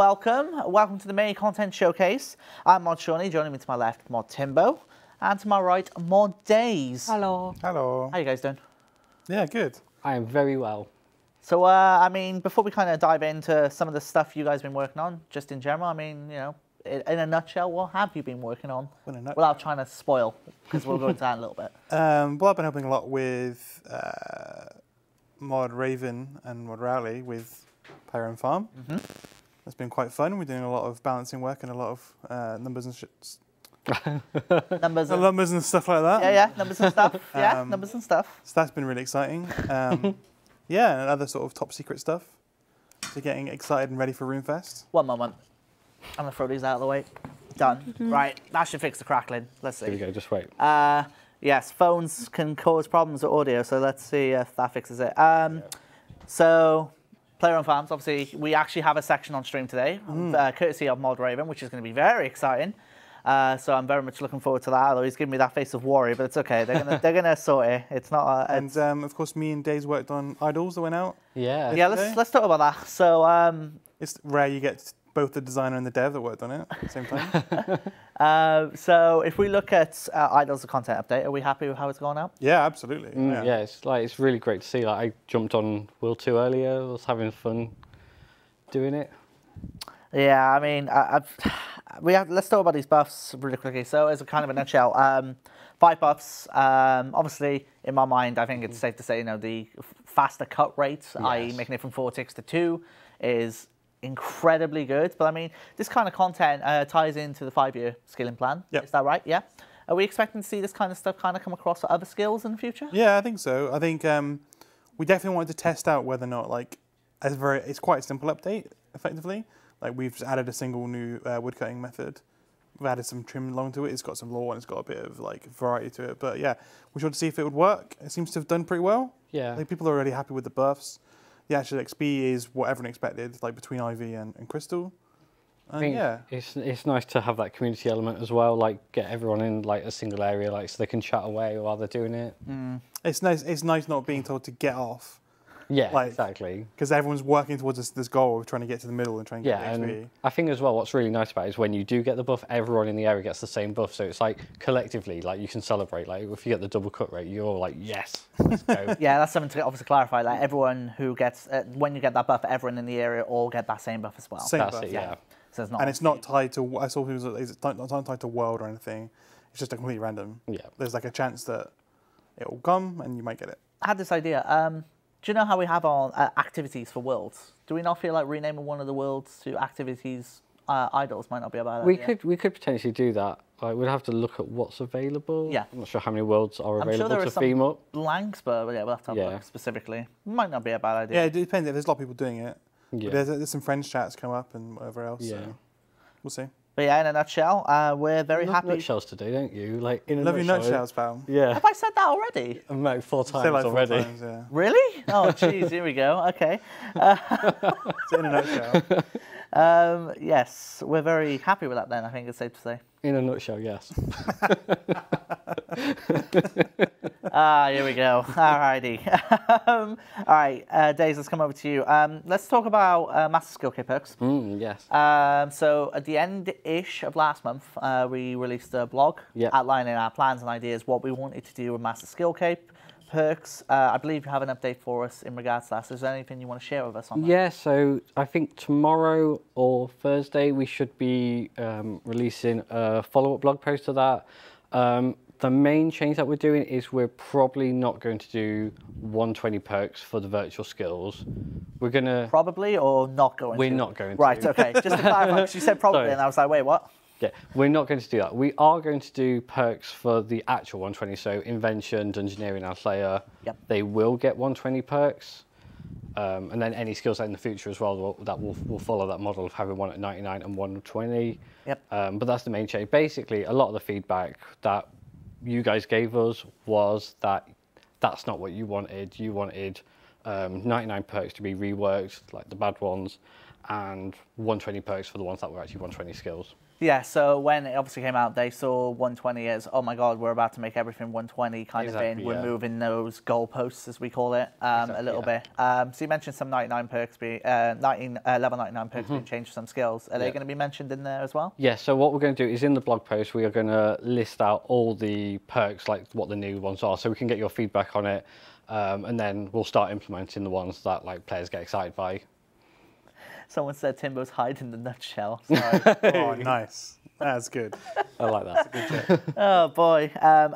Welcome to the main content showcase. I'm Mod Shawnee, joining me to my left, Mod Timbo, and to my right, Mod Days. Hello. Hello. How you guys doing? Yeah, good. I am very well. So, I mean, before we kind of dive into some of the stuff you guys have been working on, just in general, I mean, you know, in a nutshell, what have you been working on? Without trying to spoil, because we'll go into that in a little bit. Well, I've been helping a lot with Mod Raven and Mod Rowley with Pyro and Farm. That's been quite fun. We're doing a lot of balancing work and a lot of numbers and numbers and stuff like that. Yeah, numbers and stuff. Yeah, numbers and stuff. So that's been really exciting. Yeah, and other sort of top secret stuff. So getting excited and ready for RuneFest. One moment. I'm going to throw these out of the way. Done. Right, that should fix the crackling. Let's see. Here we go, just wait. Yes, phones can cause problems with audio, so let's see if that fixes it. So, Player on Farms, obviously, we actually have a section on stream today, courtesy of Mod Raven, which is going to be very exciting. So I'm very much looking forward to that, although he's giving me that face of worry, but it's okay. They're gonna sort it. It's not. And of course, me and Days worked on Idols that went out. Yeah. Yeah. Let's talk about that. So it's rare you get both the designer and the dev that worked on it at the same time. So if we look at Idols, the content update, are we happy with how it's gone out? Yeah, absolutely. Yeah, it's really great to see. Like, I jumped on World 2 earlier. I was having fun doing it. Yeah, I mean, let's talk about these buffs really quickly. So as a kind of a nutshell, 5 buffs. Obviously, in my mind, I think it's safe to say, you know, the faster cut rate, i.e. making it from 4 ticks to 2, is incredibly good. But I mean, this kind of content ties into the 5-year skilling plan. Yep. Is that right? Yeah. Are we expecting to see this kind of stuff kind of come across for other skills in the future? Yeah, I think so. I think we definitely wanted to test out whether or not, like, it's quite a simple update, effectively. Like, we've just added a single new woodcutting method. We've added some trim along to it. It's got some lore and it's got a bit of like variety to it. But yeah, we should see if it would work. It seems to have done pretty well. Yeah. Like, people are already happy with the buffs. The actual XP is what everyone expected, like between Ivy and Crystal. I think it's nice to have that community element as well. Like, get everyone in like a single area, like, so they can chat away while they're doing it. It's nice. It's nice not being told to get off. Yeah, like, exactly. Because everyone's working towards this goal of trying to get to the middle and trying to get the XP. And I think as well, what's really nice about it is when you do get the buff, everyone in the area gets the same buff. So it's like collectively, like, you can celebrate. Like, if you get the double cut rate, you're all like, yes, let's go. Yeah, that's something to obviously clarify. Like, everyone who gets when you get that buff, everyone in the area all get that same buff as well. Same That's buff. it, yeah. So it's not. And it's not tied to. I saw people. It's not tied to world or anything. It's just a completely random. Yeah. There's like a chance that it will come and you might get it. I had this idea. Do you know how we have our activities for worlds? Do we not feel like renaming one of the worlds to activities idols might not be a bad idea? We could potentially do that. Like, we'd have to look at what's available. Yeah. I'm not sure how many worlds are available I'm sure there to are some theme up. blanks, but yeah, we'll have to have a look specifically. Might not be a bad idea. Yeah, it depends. There's a lot of people doing it. Yeah. But there's some friends chats come up and whatever else. Yeah. So we'll see. But yeah, in a nutshell, we're very happy. Nutshells today, don't you? Like, in a Love your nutshell. nutshells, pal. Yeah. Have I said that already? About 4 times Say like 4 already. times, yeah. Really? Oh, jeez, here we go. Okay. It's in a nutshell. Yes, we're very happy with that then, I think it's safe to say. In a nutshell, yes. Here we go. Alrighty. All right, Days, let's come over to you. Let's talk about Master Skill Kit perks. Yes. So at the end-ish of last month, we released a blog outlining our plans and ideas, what we wanted to do with Master Skill Cape perks. I believe you have an update for us in regards to that. So is there anything you want to share with us on that? Yeah, so I think tomorrow or Thursday we should be releasing a follow-up blog post to that. The main change that we're doing is we're probably not going to do 120 perks for the virtual skills. We're going to... Probably or not going to? We're not going to. Right, okay. Just to clarify, because you said probably, and I was like, wait, what? Yeah, we're not going to do that. We are going to do perks for the actual 120, so Invention, Dungeoneering, and Slayer. Yep. They will get 120 perks. And then any skills in the future as well, that will follow that model of having one at 99 and 120. Yep. But that's the main change. Basically, a lot of the feedback that you guys gave us was that that's not what you wanted. You wanted 99 perks to be reworked, like the bad ones, and 120 perks for the ones that were actually 120 skills. Yeah, so when it obviously came out, they saw 120 as, oh my god, we're about to make everything 120 kind of thing. We're moving those goalposts, as we call it, a little bit. So you mentioned some 99 perks being, level 99 perks being changed for some skills. Are they going to be mentioned in there as well? Yeah, so what we're going to do is in the blog post, we are going to list out all the perks, like what the new ones are, so we can get your feedback on it, and then we'll start implementing the ones that like players get excited by. Someone said Timbo's hiding the nutshell. Sorry. Oh, nice. That's good. I like that. That's a good joke. Oh, boy.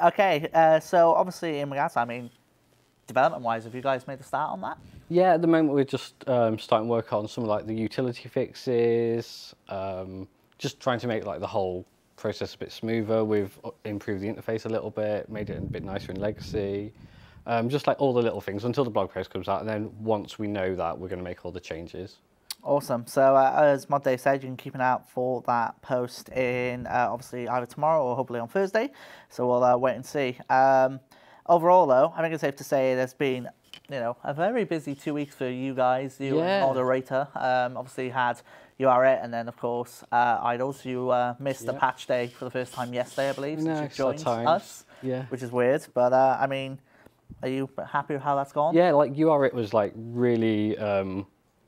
Okay, so obviously in regards to, I mean, development-wise, have you guys made a start on that? Yeah, at the moment we're just starting work on some of like the utility fixes, just trying to make like the whole process a bit smoother. We've improved the interface a little bit, made it a bit nicer in Legacy. Just like all the little things until the blog post comes out, and then once we know that, we're going to make all the changes. Awesome. So as Mod Day said, you can keep an eye out for that post in obviously either tomorrow or hopefully on Thursday. So we'll wait and see. Overall, though, I think it's safe to say there's been, you know, a very busy 2 weeks for you guys. You and Moderator obviously had you are it, and then of course Idols. You missed the patch day for the first time yesterday, I believe, since you joined us. Yeah. Which is weird, but I mean, are you happy with how that's gone? Yeah, like You Are It was like really.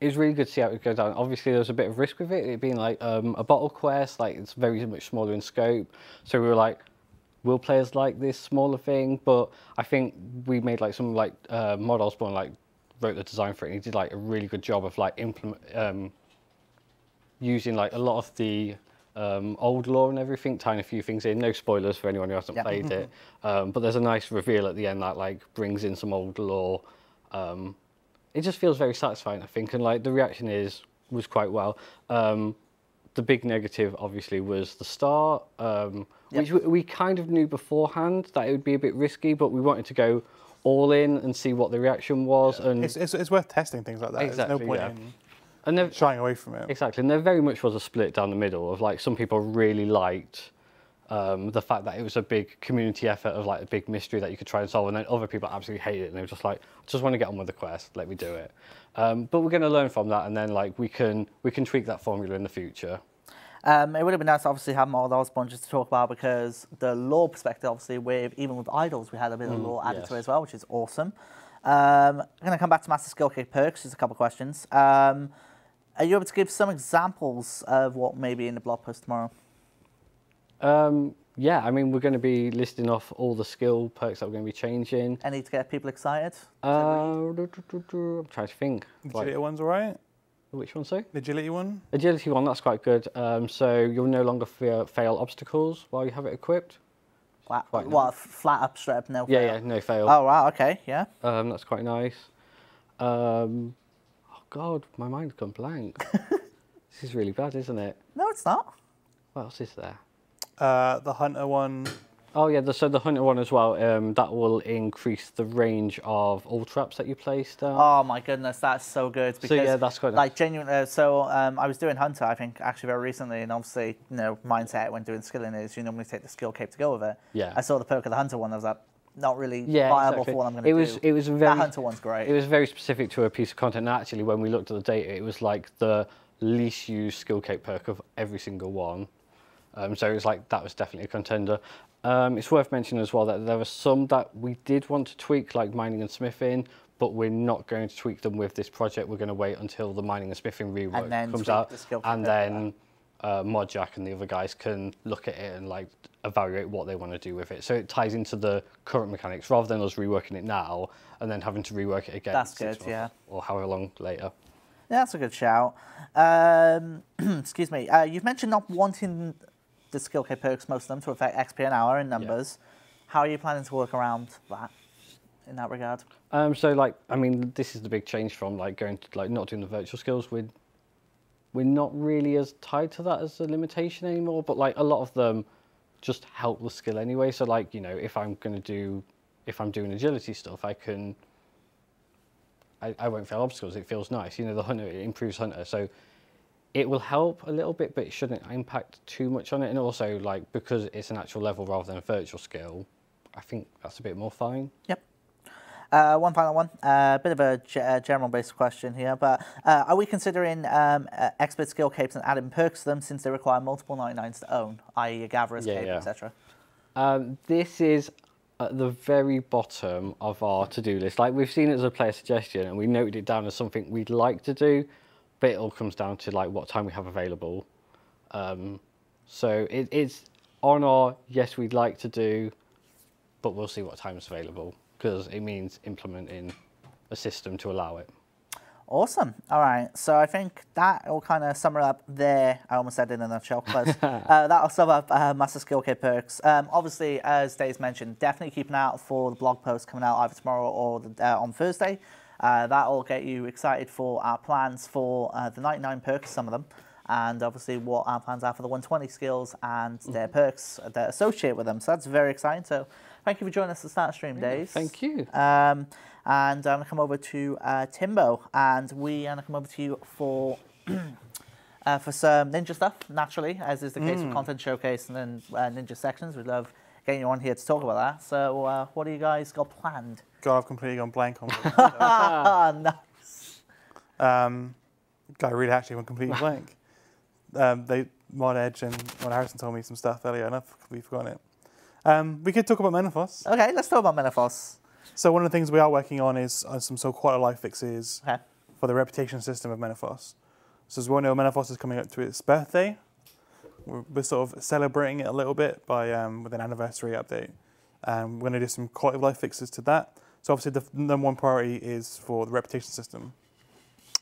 It was really good to see how it goes down. Obviously, there was a bit of risk with it being like a bottle quest. Like it's very much smaller in scope. So we were like, will players like this smaller thing? But I think we made like some like Mod Osborne like wrote the design for it, and he did like a really good job of like using like a lot of the old lore and everything, tying a few things in. No spoilers for anyone who hasn't played it. But there's a nice reveal at the end that like brings in some old lore. It just feels very satisfying, I think, and like the reaction was quite well. The big negative, obviously, was the start, which we kind of knew beforehand that it would be a bit risky, but we wanted to go all in and see what the reaction was. Yeah. And it's worth testing things like that. Exactly, there's no point in shying away from it. Exactly, and there very much was a split down the middle of like some people really liked the fact that it was a big community effort of like a big mystery that you could try and solve, and then other people absolutely hated it and they were just like, I just want to get on with the quest, let me do it. But we're going to learn from that, and then like we can tweak that formula in the future. It would have been nice to obviously have more of those bunches to talk about, because the lore perspective, obviously, even with Idols, we had a bit of lore added to it as well, which is awesome. I'm going to come back to Master Skill Cake perks, just a couple of questions. Are you able to give some examples of what may be in the blog post tomorrow? Yeah, I mean, we're going to be listing off all the skill perks that we're going to be changing. Any to get people excited? I'm trying to think. Agility one's all right. Which one, sorry? The agility one? Agility one, that's quite good. So you'll no longer fail obstacles while you have it equipped. Flat up, straight up, no fail? Yeah, no fail. Oh, wow, okay, yeah. That's quite nice. Oh, God, my mind's gone blank. This is really bad, isn't it? No, it's not. What else is there? The hunter one. Oh yeah, so the hunter one as well. That will increase the range of all traps that you place down. Oh my goodness, that's so good. Because, so yeah, that's quite like genuine. I was doing hunter, I think, actually very recently, and obviously, you know, mindset when doing skilling is you normally take the skill cape to go with it. Yeah. I saw the perk of the hunter one. I was like, not really viable for what I'm going to do. It was very. That hunter one's great. It was very specific to a piece of content. And actually, when we looked at the data, it was like the least used skill cape perk of every single one. So it was like that was definitely a contender. It's worth mentioning as well that there were some that we did want to tweak, like mining and smithing, but we're not going to tweak them with this project. We're going to wait until the mining and smithing rework comes out, and then Modjack and the other guys can look at it and like evaluate what they want to do with it. So it ties into the current mechanics rather than us reworking it now and then having to rework it again. That's good, yeah. Or however long later. Yeah, that's a good shout. Excuse me. You've mentioned not wanting the skill K perks, most of them, to affect XP an hour in numbers. Yeah. How are you planning to work around that in that regard? So like, I mean, this is the big change from like going to like not doing the virtual skills. We're not really as tied to that as a limitation anymore, but like a lot of them just help the skill anyway. So like, you know, if I'm doing agility stuff, I won't fail obstacles. It feels nice. You know, the hunter, it improves hunter. So it will help a little bit, but it shouldn't impact too much on it. And also, like, because it's an actual level rather than a virtual skill, I think that's a bit more fine. Yep. One final one. A bit of a general-based question here, but are we considering expert skill capes and adding perks to them since they require multiple 99s to own, i.e. a gatherer's cape, etc.? This is at the very bottom of our to-do list. Like, we've seen it as a player suggestion, and we noted it down as something we'd like to do, but it all comes down to like what time we have available. So it's on our yes, we'd like to do, but we'll see what time's available, because it means implementing a system to allow it. Awesome. All right. So I think that will kind of sum it up there. I almost said it in a nutshell. Close. That'll sum up Master Skill Kit perks. Obviously, as Dave's mentioned, definitely keep an eye out for the blog post coming out either tomorrow or on Thursday. That'll get you excited for our plans for the 99 perks, some of them, and obviously what our plans are for the 120 skills and their perks that associate with them. So that's very exciting. So thank you for joining us at the start of stream, Dave. Thank you. And I'm going to come over to Timbo, and we're going to come over to you for some ninja stuff, naturally, as is the case with Content Showcase and then ninja sections. We'd love getting you on here to talk about that. So what do you guys got planned? God, I've completely gone blank on Nice. God, I really actually went completely blank. Mod Edge and Mod Harrison told me some stuff earlier, and I've completely forgotten it. We could talk about Menethos. Okay, let's talk about Menethos. So one of the things we are working on is some sort of quality of life fixes for the reputation system of Menethos. So as we all know, Menethos is coming up to its birthday. We're sort of celebrating it a little bit by with an anniversary update. We're going to do some quality of life fixes to that. So obviously the number one priority is for the reputation system.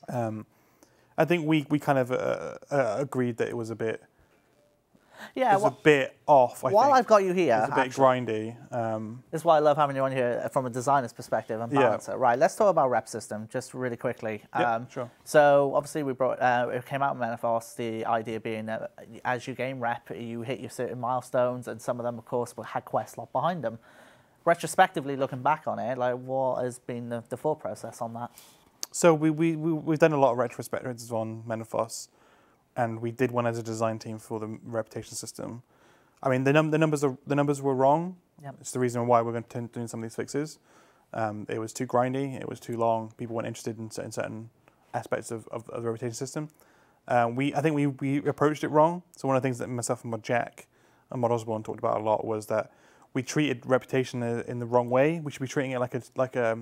I think we kind of agreed that it was a bit a bit off. While I've got you here, it's a bit grindy. This is why I love having you on here from a designer's perspective and balancer. Right, let's talk about rep system just really quickly. Sure. So obviously we brought it came out in Menethos, the idea being that as you gain rep, you hit your certain milestones, and some of them, of course, had quests locked behind them. Retrospectively, looking back on it, like what has been the thought process on that? So we've done a lot of retrospectives on Menethos, and we did one as a design team for the reputation system. I mean, the numbers were wrong. Yep. It's the reason why we're going to do some of these fixes. It was too grindy. It was too long. People weren't interested in certain aspects of the reputation system. I think we approached it wrong. So one of the things that myself and Mod Jack and Mod Osborne talked about a lot was that we treated reputation in the wrong way. We should be treating it like a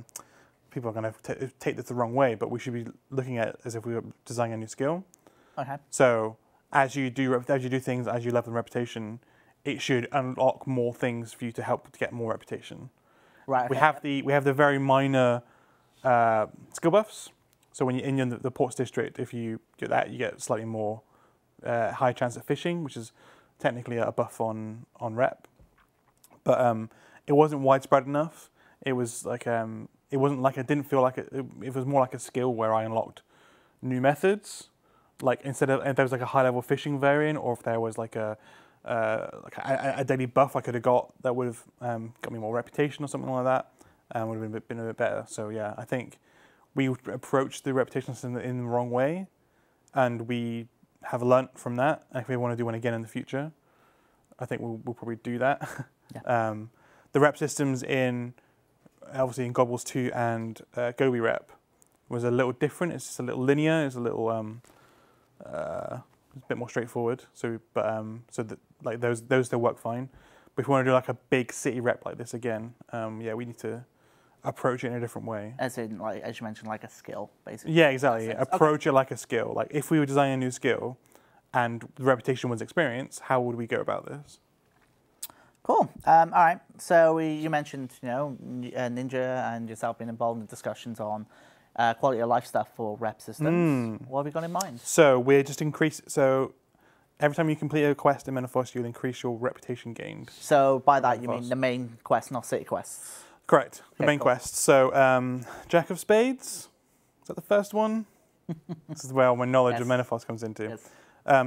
people are going to take this the wrong way, but we should be looking at it as if we were designing a new skill. Okay. So as you do things, as you level in reputation, it should unlock more things for you to help to get more reputation. Right. Okay. We have the very minor skill buffs. So when you're in the ports district, if you get that, you get slightly more high chance of fishing, which is technically a buff on rep. But it wasn't widespread enough. It was like it wasn't like, it didn't feel like it was more like a skill where I unlocked new methods. Like instead of, if there was like a high level fishing variant, or if there was like a daily buff I could have got that would have got me more reputation or something like that, would have been a bit better. So yeah, I think we approached the reputation system in the wrong way, and we have learnt from that. And if we want to do one again in the future, I think we'll probably do that. Yeah. The rep systems obviously in Gobbles 2 and Gobi rep was a little different. It's just a little linear. It's a little it's a bit more straightforward. So like those still work fine. But if we want to do like a big city rep like this again, yeah, we need to approach it in a different way. As in, like, as you mentioned, like a skill, basically. Yeah, exactly. Approach it like a skill. Like if we were designing a new skill and the reputation was experience, how would we go about this? Cool. All right. So you mentioned, Ninja and yourself being involved in discussions on quality of life stuff for rep systems. What have you got in mind? So we're just So every time you complete a quest in Menethos, you'll increase your reputation gained. So by that you mean the main quest, not city quests? Correct. The main quest. So Jack of Spades. Is that the first one? This is where my knowledge of Menethos comes into. Yes.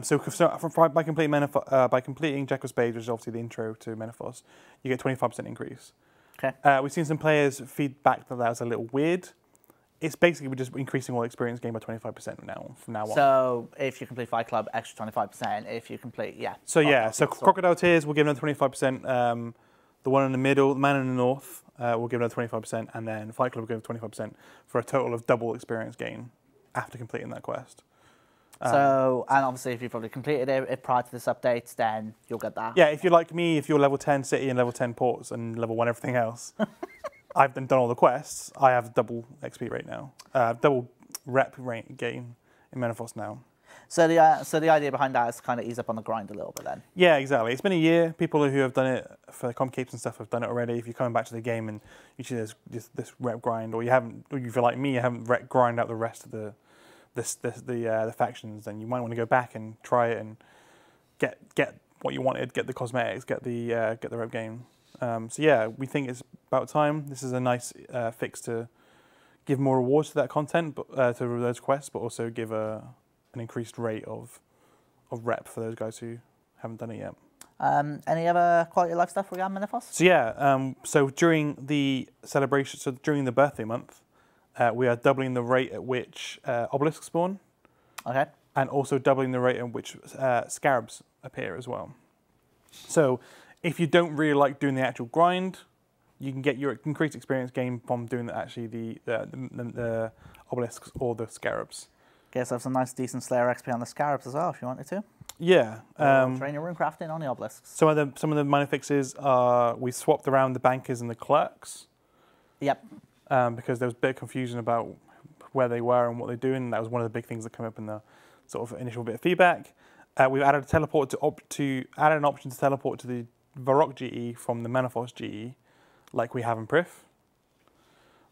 So by completing Jack of Spades, which is obviously the intro to Menethos, you get 25% increase. Okay. We've seen some players feedback that was a little weird. It's basically just increasing all experience gained by 25% from now on. So if you complete Fight Club, extra 25%. If you complete, So yeah, so Crocodile Tears will give another 25%. The one in the middle, the man in the north, will give another 25%, and then Fight Club will give 25% for a total of double experience gain after completing that quest. So, and obviously if you've already completed it if prior to this update, then you'll get that. Yeah, if you're like me, if you're level 10 city and level 10 ports and level 1 everything else, I've done all the quests, I have double XP rate now. Double rep rate gain in Menethos now. So the idea behind that is to kind of ease up on the grind a little bit then. Yeah, exactly. It's been a year. People who have done it for the comp capes and stuff have done it already. If you're coming back to the game and you see there's this rep grind, or you haven't, or you feel like me, you haven't rep grind out the rest of the factions, then you might want to go back and try it and get what you wanted, get the cosmetics, get the rep gain. So yeah, we think it's about time. This is a nice fix to give more rewards to that content, but to those quests, but also give an increased rate of rep for those guys who haven't done it yet. Any other quality of life stuff regarding Menethos? So yeah, so during the celebration, so during the birthday month, we are doubling the rate at which obelisks spawn. Okay. And also doubling the rate at which scarabs appear as well. So if you don't really like doing the actual grind, you can get your increased experience gain from doing the obelisks or the scarabs. Guess have some nice decent Slayer XP on the scarabs as well if you wanted to. Yeah. Train your rune crafting on the obelisks. Some of the minor fixes are we swapped around the bankers and the clerks. Yep. Because there was a bit of confusion about where they were and what they're doing. That was one of the big things that came up in the sort of initial bit of feedback. We've added a teleport added an option to teleport to the Varrock GE from the Menethos GE, like we have in Prif.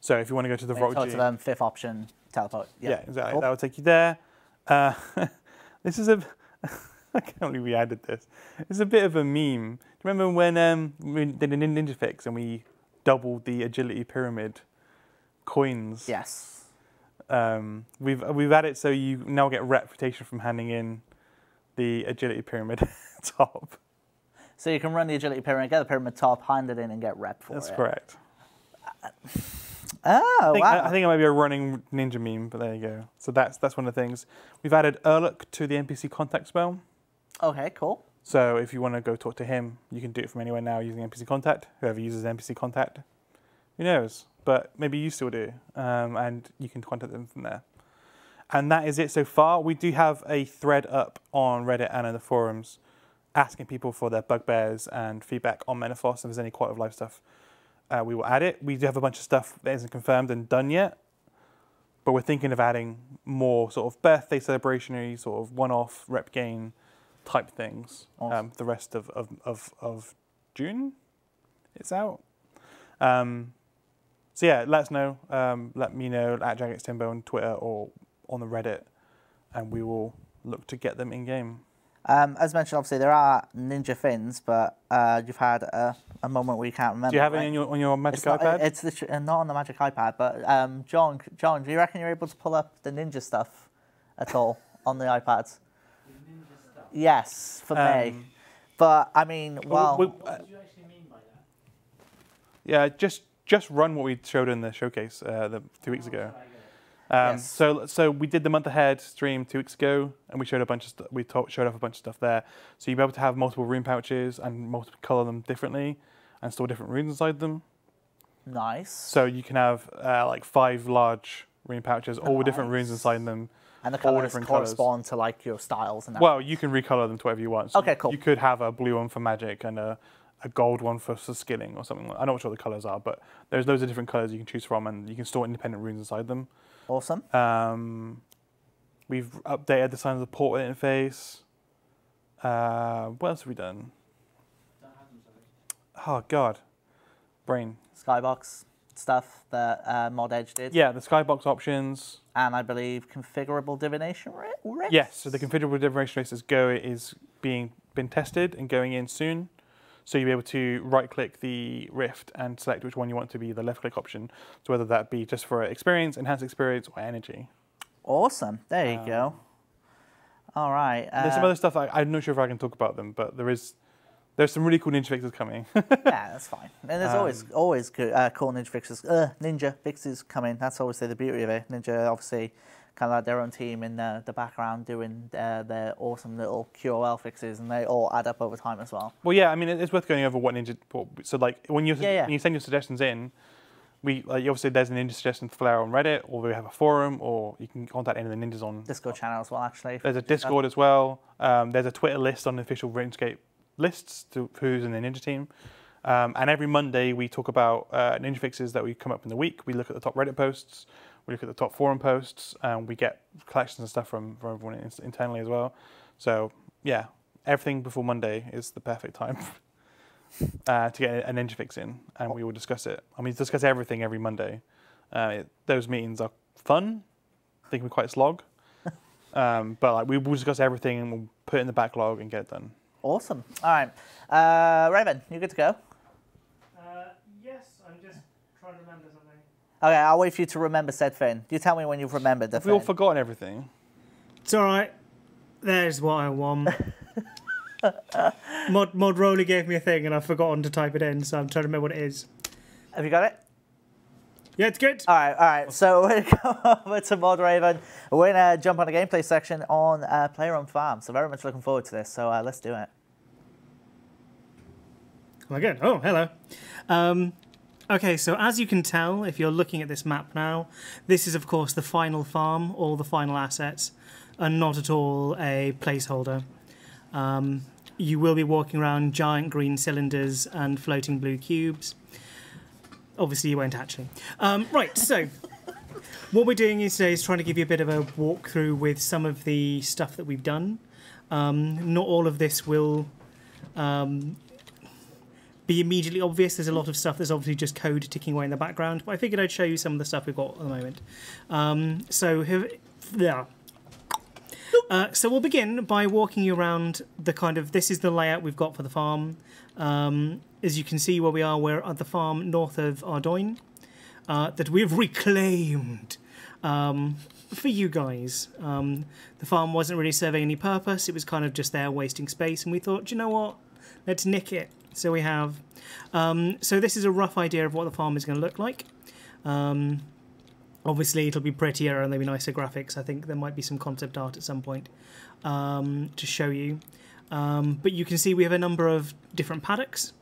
So if you want to go to the Varrock GE, to them, fifth option, teleport. Yep. Yeah, exactly. Cool. That will take you there. This is I can't believe we added this. It's a bit of a meme. Do you remember when we did a ninja fix and we doubled the agility pyramid coins? Yes. We've added so you now get reputation from handing in the agility pyramid top. So you can run the agility pyramid, get the pyramid top, hand it in, and get rep for it. That's correct. Oh, wow. I think it might be a running ninja meme, but there you go. So that's one of the things. We've added Urluk to the NPC contact spell. Okay, cool. So if you want to go talk to him, you can do it from anywhere now using NPC contact. Whoever uses NPC contact, who knows? But maybe you still do, and you can contact them from there. And that is it so far. We do have a thread up on Reddit and in the forums asking people for their bugbears and feedback on Menethos. If there's any quality of life stuff, we will add it. We do have a bunch of stuff that isn't confirmed and done yet, but we're thinking of adding more sort of birthday celebrationary, sort of one-off rep gain type things. Awesome. The rest of June, it's out. So yeah, let us know. Let me know at JagXTimbo on Twitter or on the Reddit, and we will look to get them in game. As mentioned, obviously there are ninja fins, but you've had a moment where you can't remember. Do you have right? it on your Magic not, iPad? It's literally not on the Magic iPad, but John, do you reckon you're able to pull up the ninja stuff at all on the iPads? The ninja stuff? Yes, for me. But I mean, well, what did you actually mean by that? Yeah, just run what we showed in the showcase 2 weeks ago. yes. So we did the month ahead stream 2 weeks ago, and we showed a bunch of showed off a bunch of stuff there. So you'll be able to have multiple rune pouches and color them differently, and store different runes inside them. Nice. So you can have like 5 large rune pouches, all with different runes inside them. And the colours correspond to like your styles and that. Well, you can recolor them to whatever you want. So okay, cool. You could have a blue one for magic and a gold one for skilling or something. I'm not sure what the colours are, but there's loads of different colours you can choose from, and you can store independent runes inside them. Awesome. We've updated the sign of the portal interface. What else have we done? Oh God, brain. Skybox stuff that Mod Edge did. Yeah, the skybox options. And I believe configurable divination rifts? Yes, so the configurable divination rifts is been tested and going in soon. So you'll be able to right-click the rift and select which one you want to be the left-click option. So whether that be just for experience, enhanced experience, or energy. Awesome. There you go. All right. There's some other stuff. I'm not sure if I can talk about them, but there's some really cool ninja fixes coming. Yeah, that's fine. And there's always cool ninja fixes. Ninja fixes coming. That's obviously the beauty of it. Ninja obviously kind of like their own team in the background doing their awesome little QOL fixes, and they all add up over time as well. Well, yeah, I mean, it's worth going over what Ninja. So, like, when you send your suggestions in, obviously there's a Ninja suggestion flare on Reddit, or we have a forum, or you can contact any of the Ninjas on Discord channel as well. Actually, there's a Discord as well. There's a Twitter list on the official RuneScape lists to who's in the Ninja team. And every Monday we talk about ninja fixes that we come up in the week. We look at the top Reddit posts, we look at the top forum posts, and we get collections of stuff from everyone internally as well. So yeah, everything before Monday is the perfect time to get a ninja fix in, and we will discuss it. I mean, discuss everything every Monday. Those meetings are fun. They can be quite slog, but like we will discuss everything and we'll put it in the backlog and get it done. Awesome. All right, Raven, you good to go? Yes, I'm just trying to remember something. Okay, I'll wait for you to remember said thing. You tell me when you've remembered the Have thing. we all forgotten everything? It's all right. There's what I want. Mod Roller gave me a thing and I've forgotten to type it in, so I'm trying to remember what it is. Have you got it? Yeah, it's good. All right. So we're going to go over to Mod Raven. We're going to jump on the gameplay section on Player on Farm. So very much looking forward to this. So let's do it. Oh my god. Oh, hello. Okay, so as you can tell, if you're looking at this map now, this is of course the final farm, all the final assets, and not at all a placeholder. You will be walking around giant green cylinders and floating blue cubes. Obviously you won't actually. Right, so what we're doing today is trying to give you a bit of a walkthrough with some of the stuff that we've done. Not all of this will be immediately obvious. There's a lot of stuff that's obviously just code ticking away in the background, but I figured I'd show you some of the stuff we've got at the moment. So we'll begin by walking you around this is the layout we've got for the farm. As you can see where we are, we're at the farm north of Ardoyne that we've reclaimed for you guys. The farm wasn't really serving any purpose. It was kind of just there wasting space, and we thought, you know what, let's nick it. So we have. So this is a rough idea of what the farm is going to look like. Obviously, it'll be prettier and there'll be nicer graphics. I think there might be some concept art at some point to show you. But you can see we have a number of different paddocks.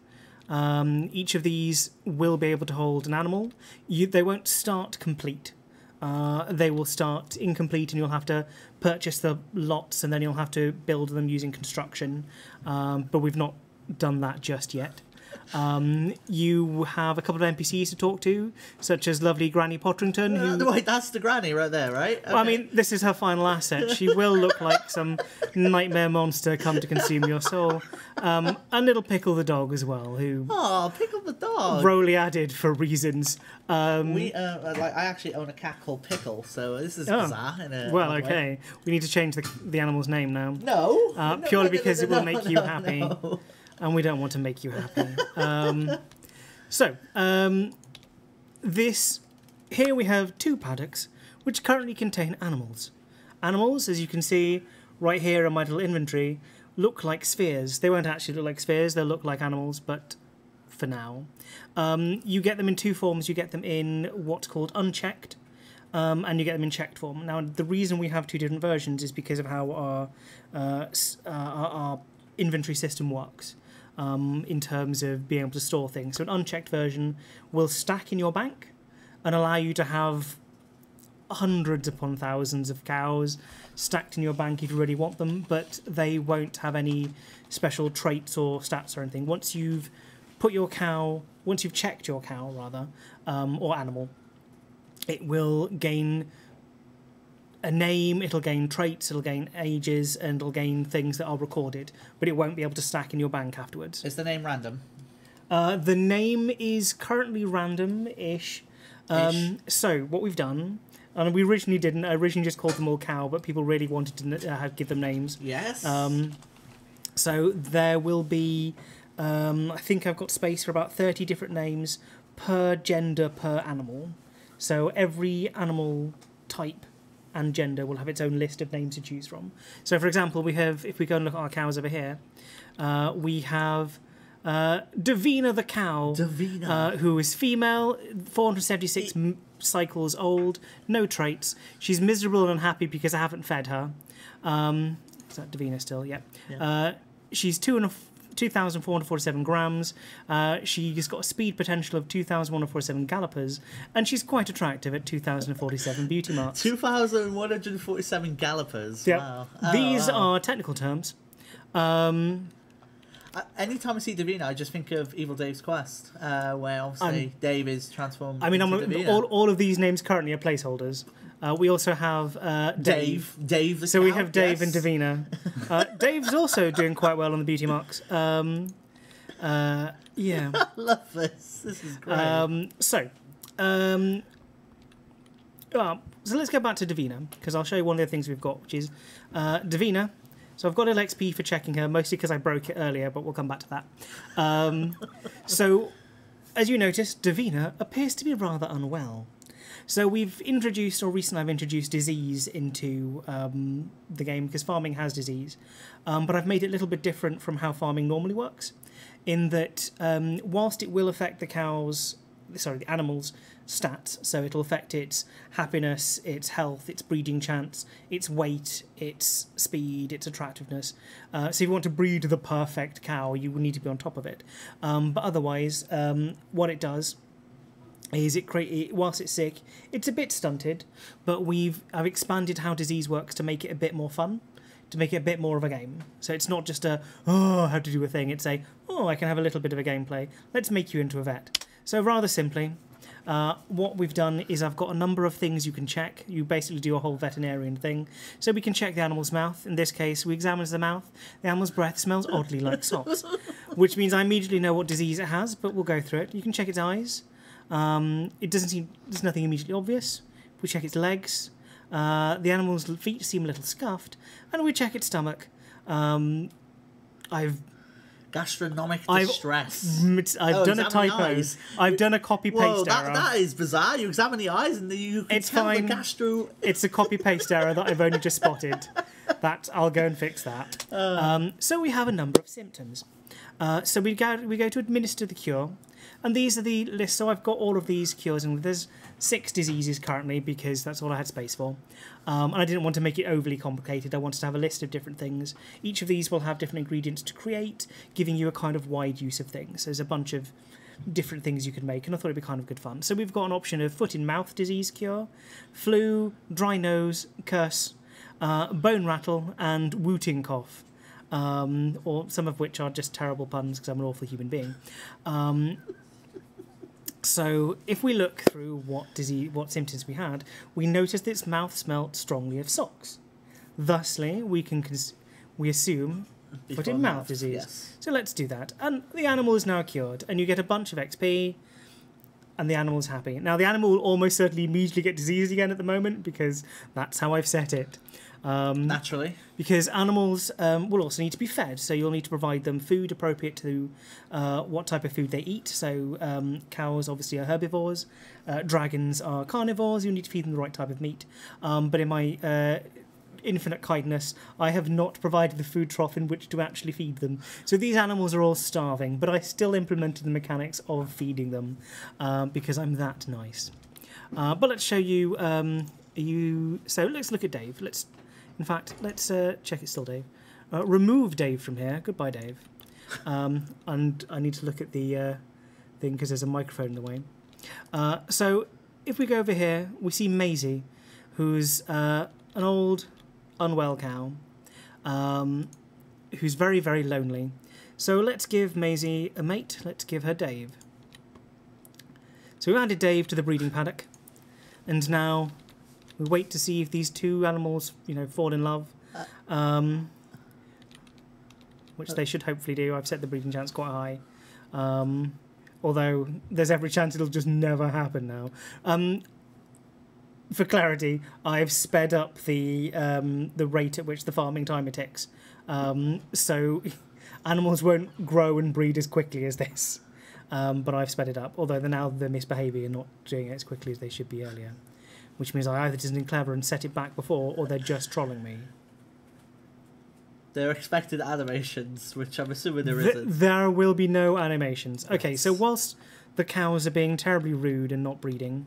Each of these will be able to hold an animal. They won't start complete. They will start incomplete and you'll have to purchase the lots and then you'll have to build them using construction. But we've not done that just yet. You have a couple of NPCs to talk to, such as lovely Granny Potterington. Wait, that's the granny right there, right? Okay. Well, I mean, this is her final asset. She will look like some nightmare monster come to consume your soul. And little Pickle the dog as well, who... Oh, Pickle the dog! Roly added for reasons. I actually own a cat called Pickle, so this is bizarre. Well, okay. We need to change the animal's name now. No! Purely because it will make you happy. No. And we don't want to make you happy. Here we have two paddocks, which currently contain animals. Animals, as you can see right here in my little inventory, look like spheres. They won't actually look like spheres, they'll look like animals, but for now. You get them in two forms. You get them in what's called unchecked, and you get them in checked form. Now, the reason we have two different versions is because of how our inventory system works. In terms of being able to store things. So an unchecked version will stack in your bank and allow you to have hundreds upon thousands of cows stacked in your bank if you really want them, but they won't have any special traits or stats or anything. Once you've checked your cow rather, or animal, it will gain a name, it'll gain traits, it'll gain ages, and it'll gain things that are recorded, but it won't be able to stack in your bank afterwards. Is the name random? The name is currently random-ish. So what we've done, and we originally didn't, I originally just called them all cow, but people really wanted to give them names. Yes. So there will be, I think I've got space for about 30 different names per gender per animal. So every animal type and gender will have its own list of names to choose from. So, for example, we have, if we go and look at our cows over here, we have Davina the cow. Davina. Who is female, 476 cycles old, no traits. She's miserable and unhappy because I haven't fed her. Is that Davina still? Yeah. She's 2,447 grams. She's got a speed potential of 2,147 gallopers, and she's quite attractive at 2,047 beauty marks. 2,147 gallopers. Yep. Wow. These wow. are technical terms. Anytime I see Davina, I just think of Evil Dave's Quest, where obviously Dave is transformed. I mean, into Davina. all of these names currently are placeholders. We also have Dave. Dave the So cow, we have Dave yes. and Davina. Dave's also doing quite well on the beauty marks. Yeah. I love this. This is great. So let's go back to Davina, because I'll show you one of the things we've got, which is Davina. So I've got a little XP for checking her, mostly because I broke it earlier, but we'll come back to that. So, as you noticed, Davina appears to be rather unwell. So we've introduced, or recently I've introduced disease into the game, because farming has disease. But I've made it a little bit different from how farming normally works, in that whilst it will affect the animal's stats, so it'll affect its happiness, its health, its breeding chance, its weight, its speed, its attractiveness. So if you want to breed the perfect cow, you will need to be on top of it. But otherwise, what it does is whilst it's sick, it's a bit stunted, but I've expanded how disease works to make it a bit more fun, to make it a bit more of a game. So it's not just how to do a thing, it's I can have a little bit of a gameplay. Let's make you into a vet. So rather simply, what we've done is I've got a number of things you can check. You basically do a whole veterinarian thing. So we can check the animal's mouth. In this case, we examine the mouth. The animal's breath smells oddly like socks, which means I immediately know what disease it has, but we'll go through it. You can check its eyes. There's nothing immediately obvious. We check its legs. The animal's feet seem a little scuffed, and we check its stomach. Gastronomic distress. I've done a typo. Eyes. I've done a copy-paste error. That is bizarre. You examine the eyes and you can It's tell fine. the gastro... It's a copy-paste error that I've only just spotted. I'll go and fix that. So we have a number of symptoms. So we go to administer the cure. And these are the lists. So I've got all of these cures, and there's 6 diseases currently because that's all I had space for. And I didn't want to make it overly complicated. I wanted to have a list of different things. Each of these will have different ingredients to create, giving you a kind of wide use of things. There's a bunch of different things you can make, and I thought it'd be kind of good fun. So we've got an option of foot and mouth disease cure, flu, dry nose, curse, bone rattle, and wooting cough. Or some of which are just terrible puns because I'm an awful human being. So if we look through what symptoms we had, we noticed that its mouth smelt strongly of socks. Thusly, we assume foot and mouth disease. Yes. So let's do that. And the animal is now cured, and you get a bunch of XP, and the animal's happy. Now, the animal will almost certainly immediately get diseased again at the moment, because that's how I've set it. Naturally. Because animals will also need to be fed, so you'll need to provide them food appropriate to what type of food they eat. So cows obviously are herbivores, dragons are carnivores, you need to feed them the right type of meat. But in my infinite kindness, I have not provided the food trough in which to actually feed them. So these animals are all starving, but I still implemented the mechanics of feeding them because I'm that nice. But let's show you, so let's look at Dave. Let's check it's still Dave. Remove Dave from here. Goodbye, Dave. And I need to look at the thing because there's a microphone in the way. So if we go over here, we see Maisie, who's an old, unwell cow, who's very, very lonely. So let's give Maisie a mate. Let's give her Dave. So we added Dave to the breeding paddock, and now we wait to see if these two animals, fall in love, which they should hopefully do. I've set the breeding chance quite high, although there's every chance it'll just never happen now. For clarity, I've sped up the rate at which the farming timer ticks, so animals won't grow and breed as quickly as this. But I've sped it up, although they're misbehaving and not doing it as quickly as they should be earlier. Which means I either did something clever and set it back before, or they're just trolling me. They're expected animations, which I'm assuming there isn't. There will be no animations. Okay, so whilst the cows are being terribly rude and not breeding,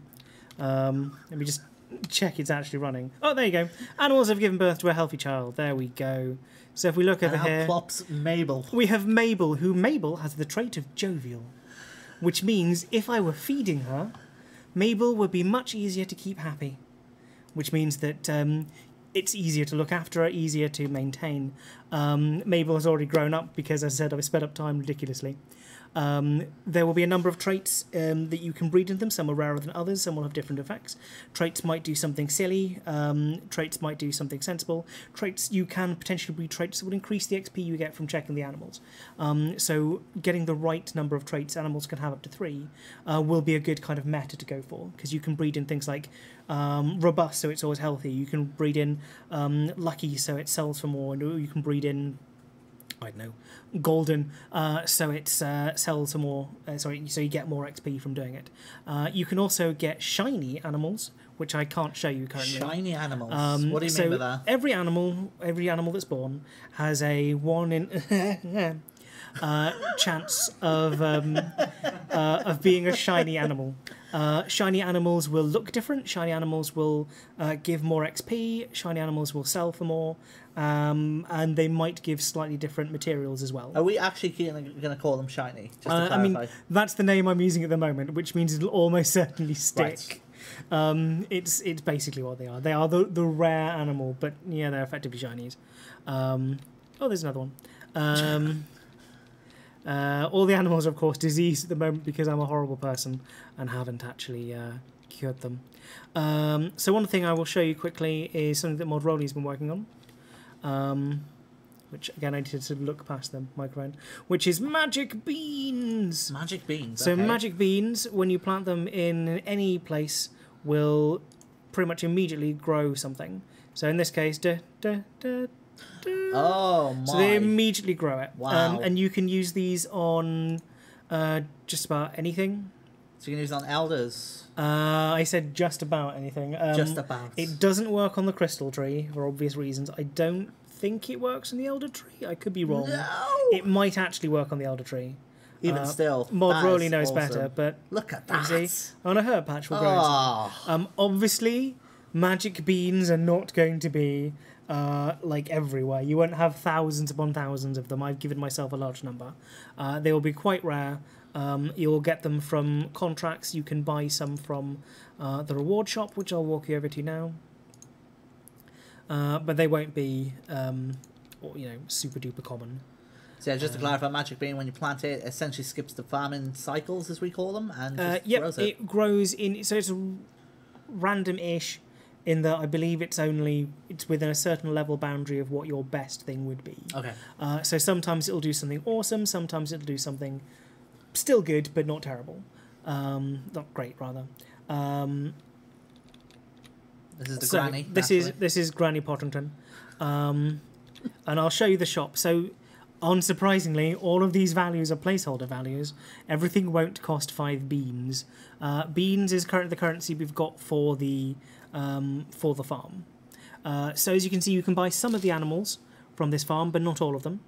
let me just check it's actually running. Oh, there you go. Animals have given birth to a healthy child. There we go. So if we look over here, plops Mabel. We have Mabel, who Mabel has the trait of jovial, which means if I were feeding her, Mabel would be much easier to keep happy, which means that it's easier to look after her, easier to maintain. Mabel has already grown up because, as I said, I've sped up time ridiculously. There will be a number of traits that you can breed in them. Some are rarer than others. Some will have different effects. Traits might do something silly. Traits might do something sensible. Traits, you can potentially breed traits that would increase the XP you get from checking the animals. So getting the right number of traits, animals can have up to 3, will be a good kind of meta to go for, because you can breed in things like robust, so it's always healthy. You can breed in lucky, so it sells for more. And you can breed in, I don't know, golden, so it sells for more. So you get more XP from doing it. You can also get shiny animals, which I can't show you currently. Shiny animals. What do you mean by that? Every animal that's born has a 1 in chance of being a shiny animal. Shiny animals will look different. Shiny animals will give more XP. Shiny animals will sell for more. And they might give slightly different materials as well. Are we actually going to call them shiny? Just to clarify. I mean, that's the name I'm using at the moment, which means it'll almost certainly stick. Right. It's basically what they are. They are the rare animal, but yeah, they're effectively shinies. Oh, there's another one. All the animals are, of course, diseased at the moment because I'm a horrible person and haven't actually cured them. So one thing I will show you quickly is something that Mod Rolly's been working on. Which again I need to look past the microphone, which is magic beans. Magic beans. So okay. Magic beans, when you plant them in any place, will pretty much immediately grow something. So in this case, oh my! So they immediately grow it. Wow! And you can use these on just about anything. So you can use it on elders. I said just about anything. Just about. It doesn't work on the crystal tree for obvious reasons. I don't think it works on the elder tree. I could be wrong. No! It might actually work on the elder tree. Even still, Mod Rolly knows awesome. better, but look at that. You see, on a herb patch will grow. Oh. Obviously, magic beans are not going to be like everywhere. You won't have thousands upon thousands of them. I've given myself a large number. They will be quite rare. You'll get them from contracts. You can buy some from the reward shop, which I'll walk you over to now. But they won't be, super duper common. So yeah, just to clarify, magic bean, when you plant it, essentially skips the farming cycles, as we call them, and just grows it. It grows in. So it's random-ish, in that I believe it's within a certain level boundary of what your best thing would be. Okay. So sometimes it'll do something awesome. Sometimes it'll do something still good, but not terrible. Not great, rather. This is the granny. This is Granny Pottington, and I'll show you the shop. So, unsurprisingly, all of these values are placeholder values. Everything won't cost 5 beans. Beans is currently the currency we've got for the farm. So as you can see, you can buy some of the animals from this farm, but not all of them.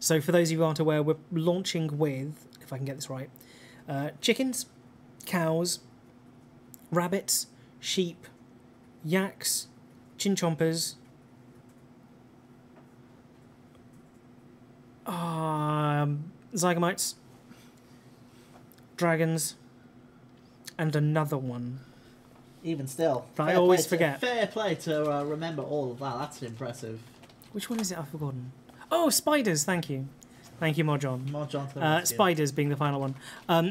So for those of you who aren't aware, we're launching with, if I can get this right, chickens, cows, rabbits, sheep, yaks, chinchompers, zygomites, dragons, and another one. Even still. I always forget. Fair play to remember all of that. That's impressive. Which one is it? I've forgotten. Oh, spiders, thank you. Thank you, Mojon. Spiders being the final one.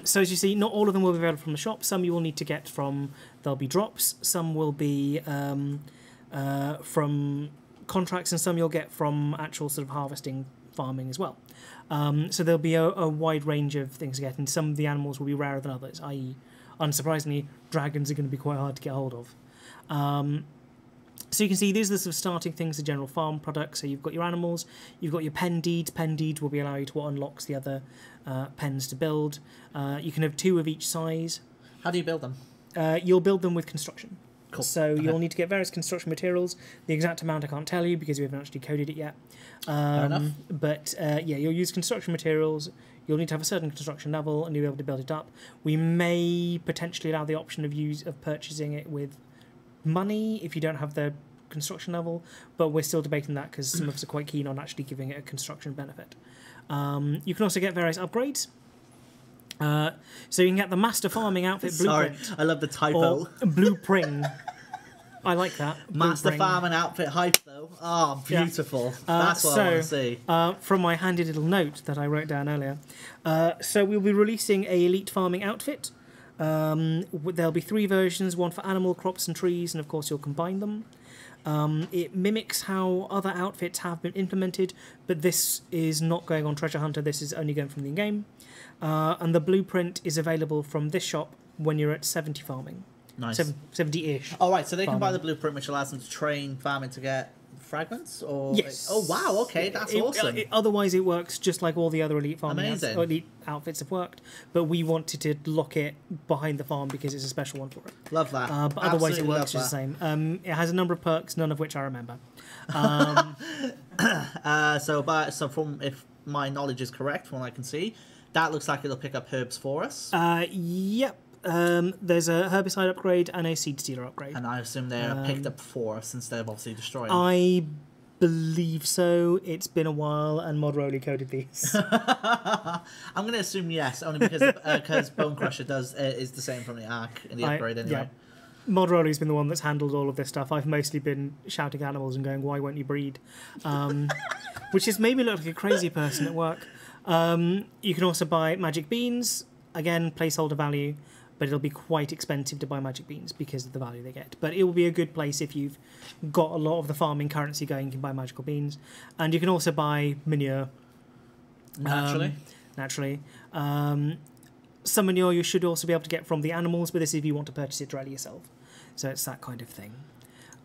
So as you see, not all of them will be available from the shop. Some you will need to get from, there'll be drops. Some will be from contracts, and some you'll get from actual sort of harvesting, farming as well. So there'll be a wide range of things to get, and some of the animals will be rarer than others, i.e., unsurprisingly, dragons are going to be quite hard to get hold of. So you can see these are the sort of starting things, the general farm products. So you've got your animals, you've got your pen deeds. Pen deeds will be allow you to what unlocks the other pens to build. You can have 2 of each size. How do you build them? You'll build them with construction. Cool. So you'll need to get various construction materials. The exact amount I can't tell you because we haven't actually coded it yet. Fair enough. But yeah, you'll use construction materials. You'll need to have a certain construction level, and you'll be able to build it up. We may potentially allow the option of purchasing it with money if you don't have the construction level, but we're still debating that because some of us are quite keen on actually giving it a construction benefit. You can also get various upgrades. So you can get the Master Farming Outfit Blueprint. Sorry, I love the typo. Or Blueprint. I like that. Master Blueprint. Farming Outfit hype, though. Oh, beautiful. That's what I want to see. From my handy little note that I wrote down earlier. So we'll be releasing a Elite Farming Outfit. There'll be 3 versions, one for animal, crops and trees, and of course you'll combine them. It mimics how other outfits have been implemented, but this is not going on Treasure Hunter, this is only going from the in-game. And the blueprint is available from this shop when you're at 70 farming. Nice. 70-ish. All right, so they can buy farming. the blueprint, which allows them to train farming to get fragments? Or Yes. Oh, wow, okay, that's awesome. Otherwise, it works just like all the other elite farming Amazing. elite outfits have worked, but we wanted to lock it behind the farm because it's a special one for it. Love that. But otherwise, it Absolutely works just the love same. It has a number of perks, none of which I remember. So from, if my knowledge is correct, from what I can see, that looks like it'll pick up herbs for us. Yep. There's a herbicide upgrade and a seed stealer upgrade. And I assume they're picked up for us instead of obviously destroying. I believe so. It's been a while, and Mod Rolly coded these. I'm going to assume yes, only because Bone Crusher is the same from the Ark in the upgrade anyway. Yeah. Mod Rolly's been the one that's handled all of this stuff. I've mostly been shouting at animals and going, "Why won't you breed?" Which has made me look like a crazy person at work. You can also buy magic beans. Again, placeholder value, but it'll be quite expensive to buy magic beans because of the value they get. But it will be a good place if you've got a lot of the farming currency going. You can buy magical beans, and you can also buy manure. Naturally. Some manure you should also be able to get from the animals, but this is if you want to purchase it directly yourself. So it's that kind of thing.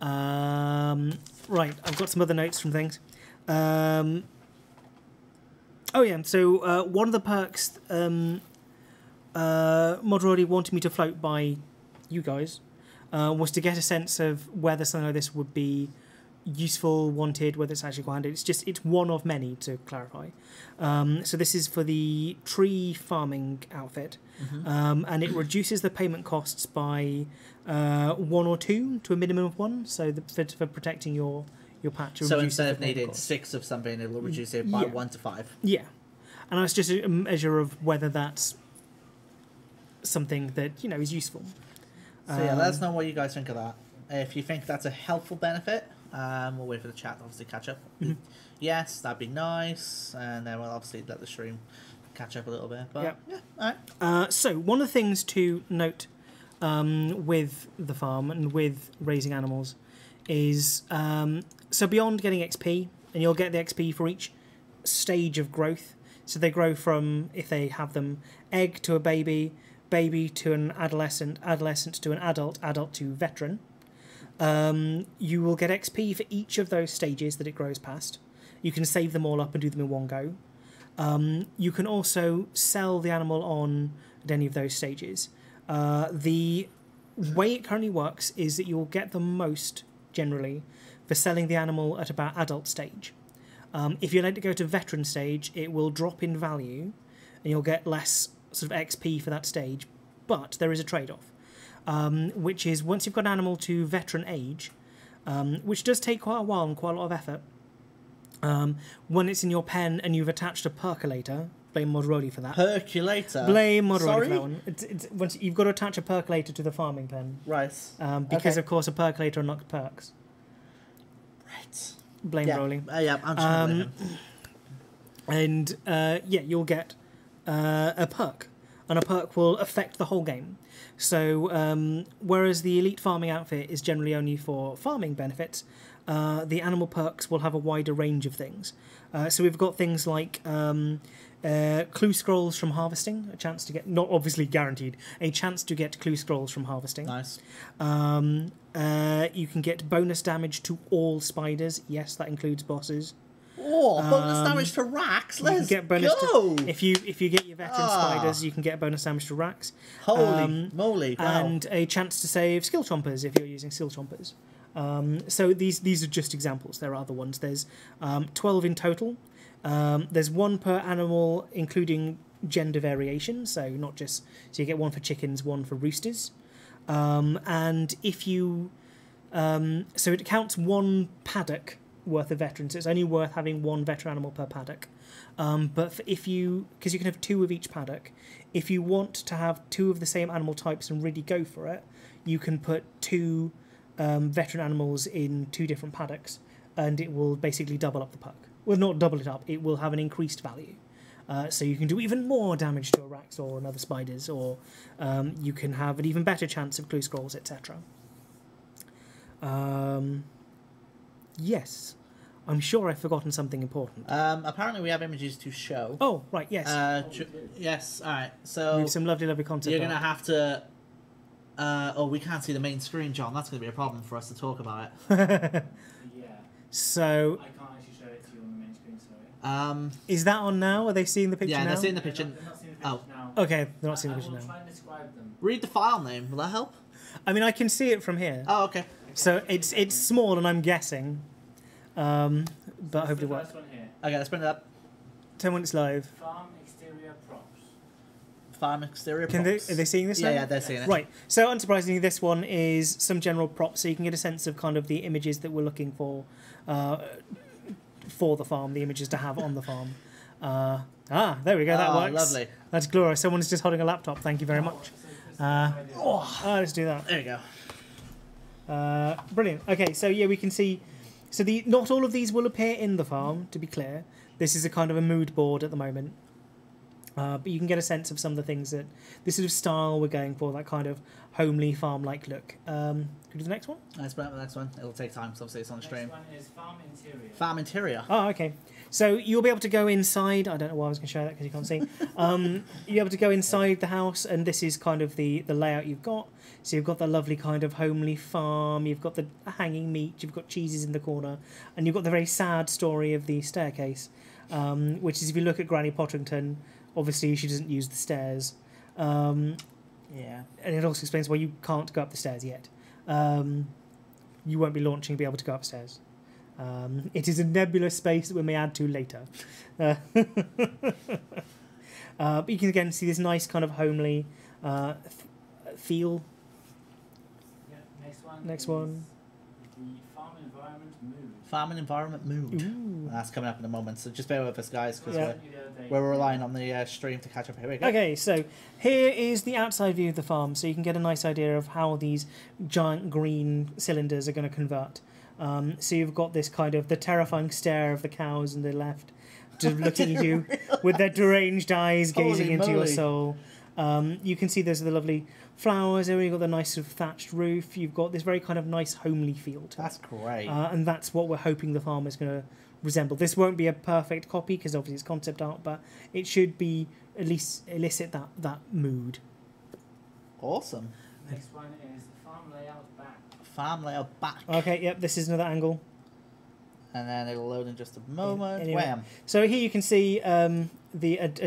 Right, I've got some other notes from things. Oh yeah, so one of the perks Mod already wanted me to float by you guys was to get a sense of whether something like this would be useful, wanted, whether it's actually quite handy. It's one of many, to clarify. So this is for the tree farming outfit, and it reduces the payment costs by 1 or 2 to a minimum of 1. So for protecting your patch. So instead of needing 6 of something, it'll reduce it by 1 to 5. Yeah, and that's just a measure of whether that's something that is useful. So yeah, let us know what you guys think of that. If you think that's a helpful benefit, we'll wait for the chat to obviously catch up. Yes, that'd be nice, and then we'll obviously let the stream catch up a little bit. But yeah, all right. So one of the things to note with the farm and with raising animals is so beyond getting XP, and you'll get the XP for each stage of growth. So they grow from, if they have them, egg to a baby, baby to an adolescent, adolescent to an adult, adult to veteran. You will get XP for each of those stages that it grows past. You can save them all up and do them in one go. You can also sell the animal on at any of those stages. The way it currently works is that you'll get the most, generally, for selling the animal at about adult stage. If you let it go to veteran stage, it will drop in value, and you'll get less sort of XP for that stage. But there is a trade-off, which is once you've got an animal to veteran age, which does take quite a while and quite a lot of effort, when it's in your pen and you've attached a percolator, blame Mod Rolly for that. Percolator? Blame Mod Rolly for that one. Once you've got to attach a percolator to the farming pen. Right. Because, of course, a percolator unlocks perks. Right. Blame Rolly. Yeah, I'm just gonna blame him. And, you'll get a perk. And a perk will affect the whole game. So, whereas the elite farming outfit is generally only for farming benefits, the animal perks will have a wider range of things. So we've got things like clue scrolls from harvesting, a chance to get, not obviously guaranteed, a chance to get clue scrolls from harvesting. Nice. You can get bonus damage to all spiders. Yes, that includes bosses. Oh, bonus damage to racks. You can Let's get bonus go. if you get your veteran spiders, you can get bonus damage to racks. Holy moly! Wow. And a chance to save skill chompers if you're using skill chompers. So these are just examples. There are other ones. There's 12 in total. There's one per animal, including gender variation. So not just so you get one for chickens, one for roosters. And if you so it counts one paddock worth of veterans. So it's only worth having one veteran animal per paddock. But because you can have 2 of each paddock, if you want to have 2 of the same animal types and really go for it, you can put 2 veteran animals in 2 different paddocks, and it will basically double up the perk. Well, not double it up, it will have an increased value. So you can do even more damage to a Rax or another spiders, or you can have an even better chance of clue scrolls, etc. Yes. I'm sure I've forgotten something important. Apparently we have images to show. Oh, right, yes. Yes, alright. So With some lovely content. you're going to have to... oh, we can't see the main screen, John. That's going to be a problem for us to talk about it. Yeah. So... I can't actually show it to you on the main screen, sorry. Is that on now? Are they seeing the picture now? Yeah, they're seeing the picture. They're not seeing the pictures now. Okay, they're not seeing the picture I will now. try and describe them. Read the file name. Will that help? I mean, I can see it from here. Oh, okay. So it's small, and I'm guessing. But hopefully the what? first one here. Okay, let's bring it up. 10 when it's live. Farm exterior props. Farm exterior Are they props. seeing this now? Yeah, they're seeing it. Right. So unsurprisingly, this one is some general props, so you can get a sense of kind of the images that we're looking for the farm, the images to have on the farm. There we go. That works. Lovely. That's glorious. Someone's just holding a laptop. Thank you very much. Let's do that. There you go. Brilliant. Okay, so yeah, we can see. So not all of these will appear in the farm, to be clear. This is a kind of a mood board at the moment. But you can get a sense of some of the things that this sort of style we're going for, that kind of homely farm-like look. Can we do the next one? Let's bring up the next one. It'll take time, because obviously it's on the stream. Next one is farm interior. Farm interior. Oh, okay. So you'll be able to go inside. I don't know why I was going to show that because you can't see. You'll be able to go inside the house, and this is kind of the layout you've got. So you've got the lovely kind of homely farm, you've got the hanging meat, you've got cheeses in the corner, and you've got the very sad story of the staircase, which is if you look at Granny Potterington, obviously she doesn't use the stairs. Yeah. And it also explains why you can't go up the stairs yet. You won't be launching to be able to go upstairs. It is a nebulous space that we may add to later. But you can again see this nice kind of homely feel. Yeah, Next one. The farm environment mood. Farm and environment mood. Ooh. That's coming up in a moment, so just bear with us, guys, because Yeah. we're relying on the stream to catch up. Here we go. Okay, so here is the outside view of the farm, so you can get a nice idea of how these giant green cylinders are going to convert. So you've got this kind of the terrifying stare of the cows on the left, just looking at you with their deranged eyes gazing Holy into your moly. soul. You can see there's the lovely flowers there. You've got the nice sort of thatched roof. You've got this very kind of nice homely feel to it. That's great. And that's what we're hoping the farm is going to resemble. This won't be a perfect copy because obviously it's concept art, but it should be at least elicit that mood. Awesome. Next one is the farm layout back. Farm layout back. Okay, yep, this is another angle. And then it'll load in just a moment. Anyway. Wham. So here you can see a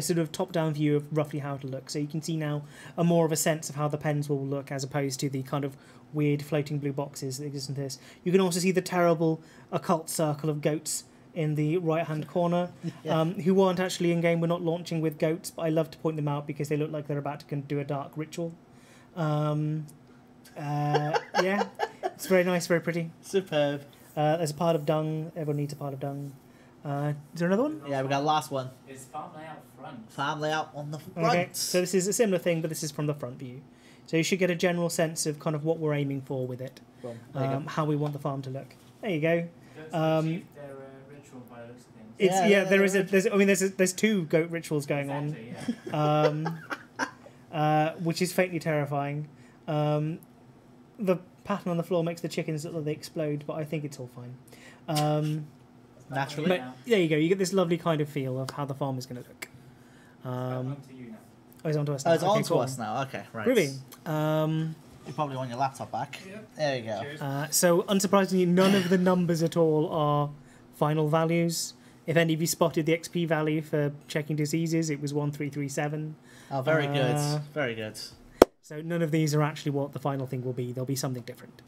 sort of top-down view of roughly how it'll look. So you can see now a more of a sense of how the pens will look as opposed to the kind of weird floating blue boxes that exist in this. You can also see the terrible occult circle of goats in the right-hand corner, who weren't actually in-game. We're not launching with goats, but I love to point them out because they look like they're about to do a dark ritual. Yeah, it's very nice, very pretty. Superb. There's a pile of dung. Everyone needs a pile of dung. Is there another one? Yeah, we got the last one. Is farm layout front. Farm layout on the front. Okay, so this is a similar thing, but this is from the front view. So you should get a general sense of kind of what we're aiming for with it, Boom. There you go. how we want the farm to look. There you go. Goats achieve their ritual by the looks of things. It's Yeah, there's two goat rituals going Exactly, which is faintly terrifying. The pattern on the floor makes the chickens look like they explode, but I think it's all fine. Naturally. But there you go. You get this lovely kind of feel of how the farm is going to look. On to you now. Oh, it's on to us now. Oh, it's on Okay, to cool. us now. Okay, right. Groovy. You probably want your laptop back. Yep. There you go. Cheers. So, unsurprisingly, none of the numbers at all are final values. If any of you spotted the XP value for checking diseases, it was 1337. Oh, very good. Very good. So none of these are actually what the final thing will be. There'll be something different.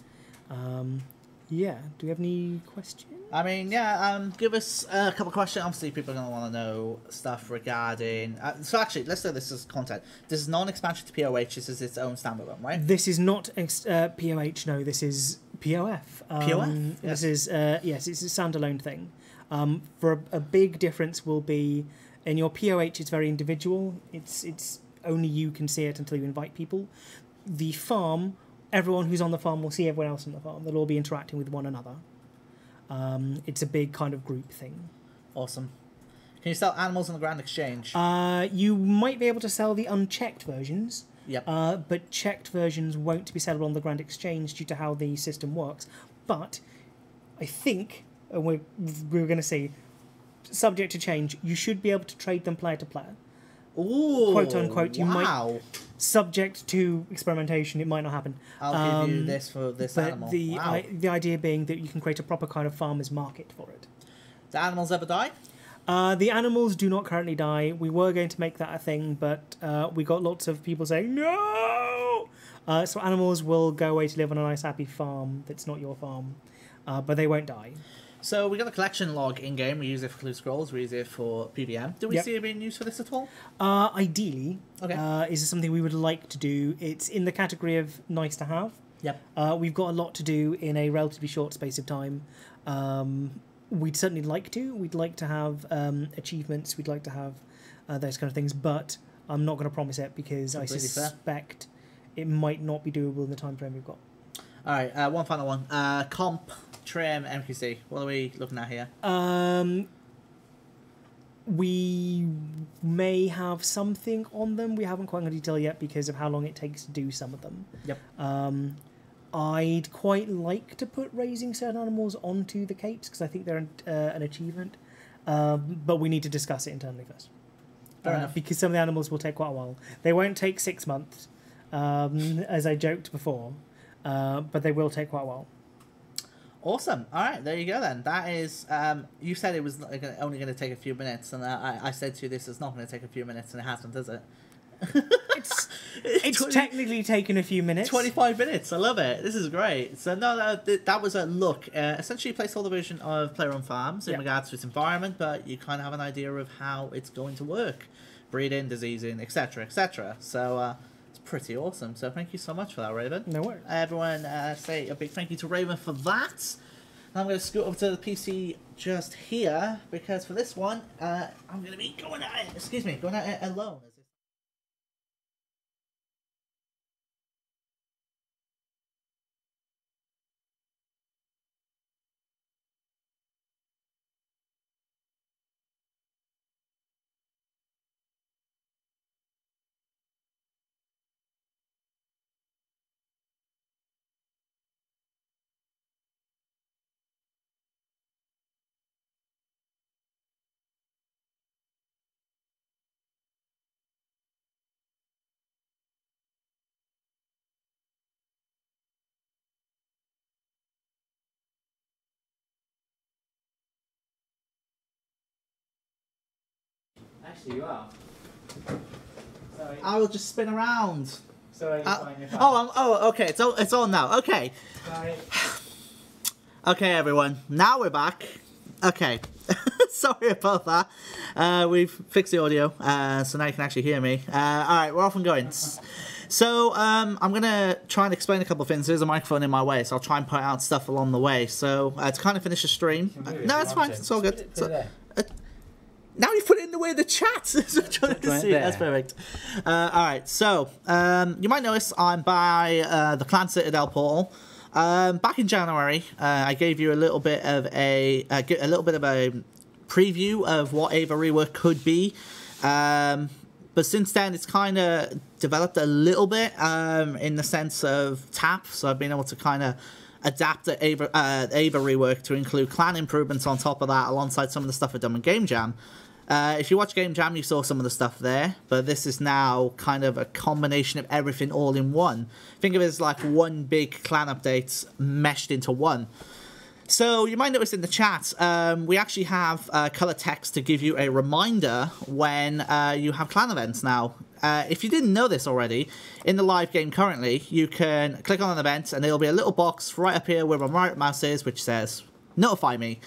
Yeah. Do we have any questions? I mean, yeah, give us a couple of questions. Obviously, people are going to want to know stuff regarding... so actually, let's say this is content. This is not an expansion to POH. This is its own standalone, right? This is not POH, no. This is POF. POF? Yes. This is, yes, it's a standalone thing. For a big difference will be, in your POH, it's very individual. It's only you can see it until you invite people. The farm, everyone who's on the farm will see everyone else on the farm. They'll all be interacting with one another. It's a big kind of group thing. Awesome. Can you sell animals on the Grand Exchange? You might be able to sell the unchecked versions. Yep. But checked versions won't be sellable on the Grand Exchange due to how the system works. But I think, and we're going to see, subject to change, you should be able to trade them player to player. Ooh, quote unquote. You wow. might, subject to experimentation, it might not happen. I'll give you this for this but animal. The idea being that you can create a proper kind of farmer's market for it. Do animals ever die? The animals do not currently die. We were going to make that a thing, but we got lots of people saying no. So animals will go away to live on a nice happy farm that's not your farm, but they won't die. So we got a collection log in game. We use it for Clue Scrolls. We use it for PVM. Do we see it being used for this at all? Ideally, okay. Is this something we would like to do? It's in the category of nice to have. Yep. We've got a lot to do in a relatively short space of time. We'd certainly like to. We'd like to have achievements. We'd like to have those kind of things. But I'm not going to promise it because completely I suspect it might not be doable in the time frame we've got. All right. One final one. Comp, trim, MQC. What are we looking at here? We may have something on them. We haven't quite got detail yet because of how long it takes to do some of them. Yep. I'd quite like to put raising certain animals onto the capes because I think they're an achievement. But we need to discuss it internally first. Fair enough. Because some of the animals will take quite a while. They won't take 6 months, as I joked before, but they will take quite a while. Awesome. All right, there you go then. That is, you said it was only going to take a few minutes, and I said to you this is not going to take a few minutes, and it hasn't, is it? It's technically taken a few minutes. 25 minutes. I love it. This is great. So no, that was a look. Essentially, placeholder version of player-owned farms in regards to its environment, but you kind of have an idea of how it's going to work, breeding, diseasing, etc., etc. So it's pretty awesome. So thank you so much for that, Raven. No worries. Everyone, say a big thank you to Raven for that. And I'm going to scoot over to the PC just here because for this one, I'm going to be going at it alone. Actually, you are. Sorry. I will just spin around. Sorry, you're fine, you're fine. Okay. It's on now. Okay. Sorry. Okay, everyone. Now we're back. Okay. Sorry about that. We've fixed the audio, so now you can actually hear me. All right, we're off and going. So I'm gonna try and explain a couple of things. There's a microphone in my way, so I'll try and point out stuff along the way. So to kind of finish the stream. No, it's fine. It's all good. Now you put it in the way of the chat. I'm trying to see. That's perfect. All right. So you might notice I'm by the Clan Citadel portal. Back in January, I gave you a little bit of a preview of what Ava Rework could be. But since then, it's kind of developed a little bit in the sense of tap. So I've been able to kind of adapt the Ava Rework to include clan improvements on top of that, alongside some of the stuff I've done with Game Jam. If you watch Game Jam, you saw some of the stuff there, but this is now kind of a combination of everything all in one. Think of it as like one big clan update meshed into one. So you might notice in the chat, we actually have color text to give you a reminder when you have clan events now. If you didn't know this already, in the live game currently, you can click on an event and there'll be a little box right up here where my right mouse is, which says, notify me.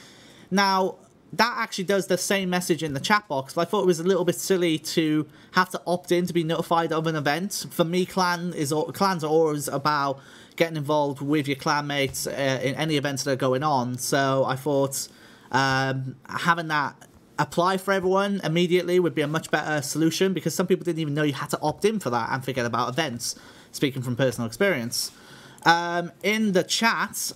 Now, that actually does the same message in the chat box, but I thought it was a little bit silly to have to opt in to be notified of an event. For me, clans are always about getting involved with your clanmates in any events that are going on. So I thought having that apply for everyone immediately would be a much better solution, because some people didn't even know you had to opt in for that and forget about events, speaking from personal experience. In the chat,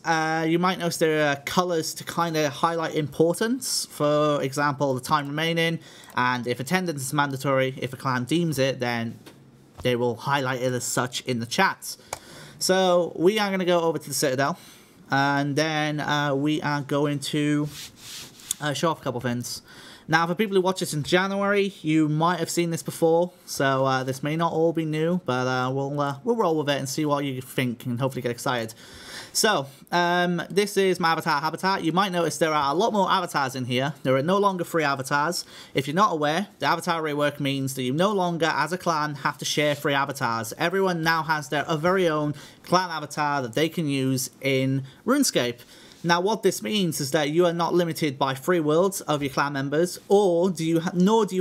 you might notice there are colors to kind of highlight importance. For example, the time remaining, and if attendance is mandatory, if a clan deems it, then they will highlight it as such in the chat. So we are going to go over to the Citadel, and then we are going to show off a couple things. Now, for people who watch this in January, you might have seen this before, so this may not all be new, but we'll roll with it and see what you think and hopefully get excited. So, this is my avatar habitat. You might notice there are a lot more avatars in here. There are no longer free avatars. If you're not aware, the avatar rework means that you no longer, as a clan, have to share free avatars. Everyone now has their very own clan avatar that they can use in RuneScape. Now, what this means is that you are not limited by free worlds of your clan members, nor do you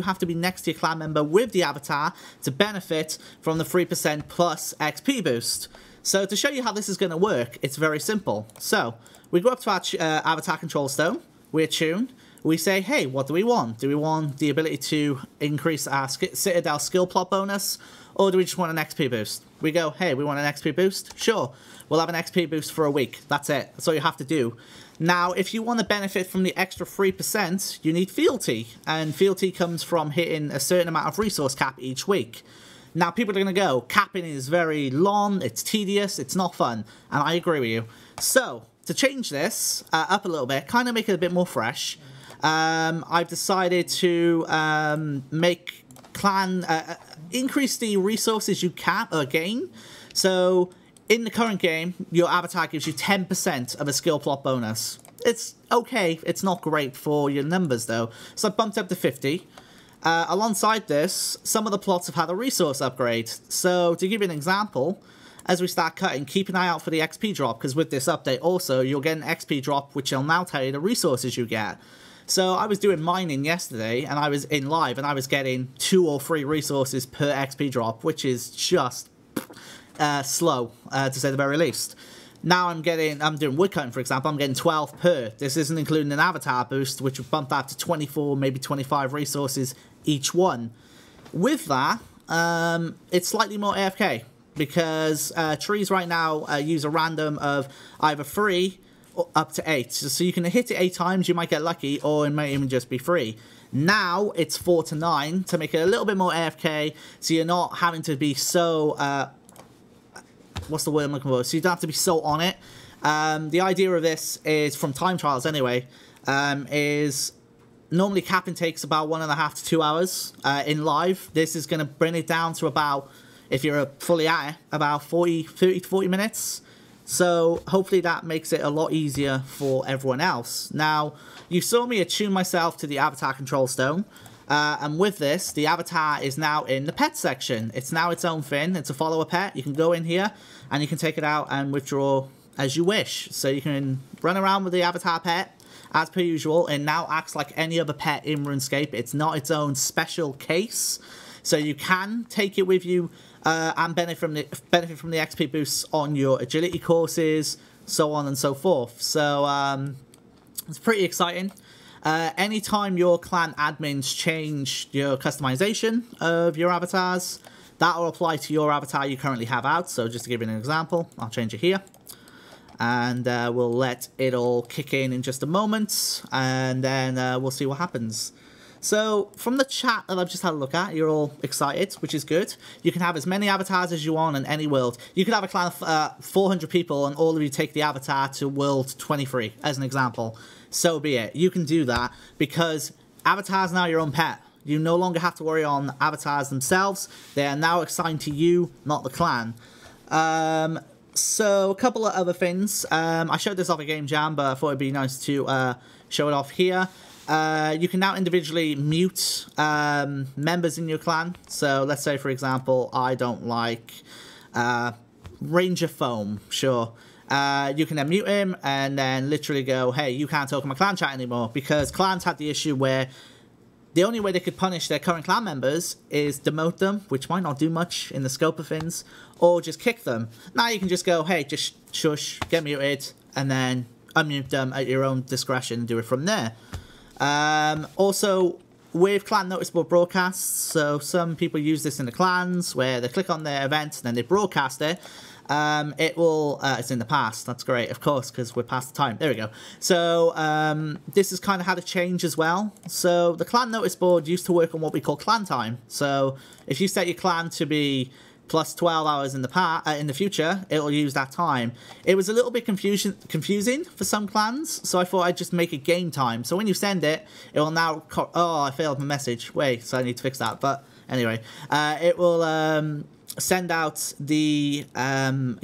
have to be next to your clan member with the avatar to benefit from the 3% plus XP boost. So to show you how this is going to work, it's very simple. So we go up to our avatar control stone, we attune, we say, hey, what do we want? Do we want the ability to increase our Citadel skill plot bonus, or do we just want an XP boost? We go, hey, we want an XP boost? Sure. We'll have an XP boost for a week. That's it. That's all you have to do. Now, if you want to benefit from the extra 3%, you need fealty. And fealty comes from hitting a certain amount of resource cap each week. Now, people are going to go, capping is very long, it's tedious, it's not fun. And I agree with you. So, to change this up a little bit, kind of make it a bit more fresh, I've decided to make clan... increase the resources you gain. So, in the current game, your avatar gives you 10% of a skill plot bonus. It's okay. It's not great for your numbers, though. So I bumped up to 50. Alongside this, some of the plots have had a resource upgrade. So to give you an example, as we start cutting, keep an eye out for the XP drop, because with this update also, you'll get an XP drop, which will now tell you the resources you get. So I was doing mining yesterday, and I was in live, and I was getting 2 or 3 resources per XP drop, which is just... slow, to say the very least. Now I'm doing woodcutting, for example, I'm getting 12 per. This isn't including an avatar boost, which would bump that to 24, maybe 25 resources each one. With that, it's slightly more AFK, because trees right now use a random of either 3 or up to 8. So you can hit it 8 times, you might get lucky, or it might even just be 3. Now it's 4 to 9 to make it a little bit more AFK, so you're not having to be so... what's the word I'm looking for? So you don't have to be so on it. The idea of this is, from time trials anyway, is normally capping takes about 1.5 to 2 hours in live. This is going to bring it down to about, if you're fully at it, about 30 to 40 minutes. So hopefully that makes it a lot easier for everyone else. Now, you saw me attune myself to the avatar control stone. And with this, the avatar is now in the pet section. It's now its own thing. It's a follower pet. You can go in here and you can take it out and withdraw as you wish. So you can run around with the avatar pet as per usual. It now acts like any other pet in RuneScape. It's not its own special case. So you can take it with you and benefit from the XP boosts on your agility courses, so on and so forth. So it's pretty exciting. Anytime your clan admins change your customization of your avatars, that will apply to your avatar you currently have out. So just to give you an example, I'll change it here. And we'll let it all kick in just a moment. And then we'll see what happens. So from the chat that I've just had a look at, you're all excited, which is good. You can have as many avatars as you want in any world. You could have a clan of 400 people and all of you take the avatar to world 23, as an example. So be it. You can do that because avatars now your own pet. You no longer have to worry on avatars themselves. They are now assigned to you, not the clan. So a couple of other things. I showed this off at Game Jam, but I thought it'd be nice to show it off here. You can now individually mute members in your clan. So let's say, for example, I don't like Ranger Foam, sure. You can then mute him and then literally go, hey, you can't talk in my clan chat anymore, because clans had the issue where the only way they could punish their current clan members is demote them, which might not do much in the scope of things, or just kick them. Now you can just go, hey, just shush, get muted, and then unmute them at your own discretion and do it from there. Also, with clan noticeable broadcasts, so some people use this in the clans where they click on their event and then they broadcast it. It will, it's in the past, that's great, of course, because we're past the time, there we go. So, this is kind of had a change as well. So, the clan notice board used to work on what we call clan time. So, if you set your clan to be plus 12 hours in the future, it'll use that time. It was a little bit confusing for some clans, so I thought I'd just make it game time. So when you send it, it will now... Oh, I failed my message. Wait, so I need to fix that. But anyway, it will send out the